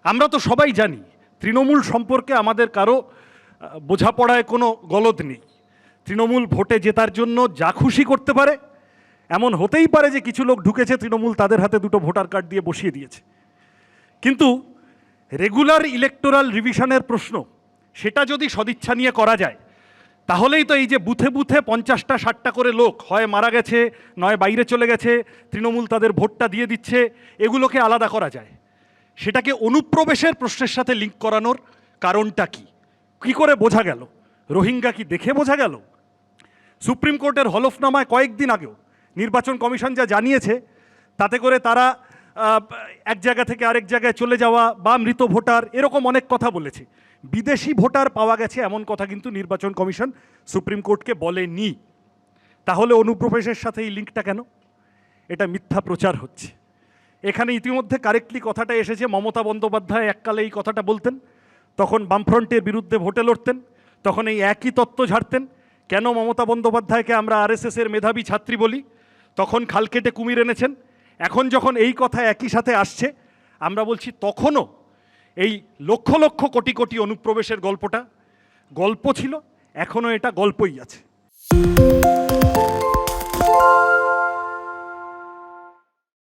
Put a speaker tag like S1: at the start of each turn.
S1: আমরা তো সবাই জানি তৃণমূল সম্পর্কে আমাদের কারো বোঝাপড়ায় কোনো গলদ নেই। তৃণমূল ভোটে জেতার জন্য যা খুশি করতে পারে, এমন হতেই পারে যে কিছু লোক ঢুকেছে তৃণমূল তাদের হাতে দুটো ভোটার কার্ড দিয়ে বসিয়ে দিয়েছে। কিন্তু রেগুলার ইলেকটোরাল রিভিশনের প্রশ্ন, সেটা যদি সদিচ্ছা নিয়ে করা যায়, তাহলেই তো এই যে বুথে বুথে 50টা 60টা করে লোক হয় মারা গেছে, নয় বাইরে চলে গেছে, তৃণমূল তাদের ভোটটা দিয়ে দিচ্ছে, এগুলোকে আলাদা করা যায়। সেটাকে অনুপ্রবেশের প্রশ্নের সাথে লিঙ্ক করানোর কারণটা কি, কি করে বোঝা গেল? রোহিঙ্গা কি দেখে বোঝা গেল? সুপ্রিম কোর্টের হলফনামায় কয়েকদিন আগেও নির্বাচন কমিশন যা জানিয়েছে, তাতে করে তারা এক জায়গা থেকে আরেক জায়গায় চলে যাওয়া বা মৃত ভোটার, এরকম অনেক কথা বলেছে। বিদেশি ভোটার পাওয়া গেছে এমন কথা কিন্তু নির্বাচন কমিশন সুপ্রিম কোর্টকে বলেনি। তাহলে অনুপ্রবেশের সাথে এই লিঙ্কটা কেন? এটা মিথ্যা প্রচার হচ্ছে। এখানে ইতিমধ্যে কারেক্টলি কথাটা এসেছে, মমতা বন্দ্যোপাধ্যায় এককালে এই কথাটা বলতেন, তখন বামফ্রন্টের বিরুদ্ধে ভোটে লড়তেন, তখন এই একই তত্ত্ব ঝাড়তেন। কেন মমতা বন্দ্যোপাধ্যায়কে আমরা আরএসএসের মেধাবী ছাত্রী বলি, তখন খাল কেটে কুমির এনেছেন। এখন যখন এই কথা একই সাথে আসছে, আমরা বলছি তখনও এই লক্ষ লক্ষ কোটি কোটি অনুপ্রবেশের গল্পটা গল্প ছিল, এখনও এটা গল্পই আছে।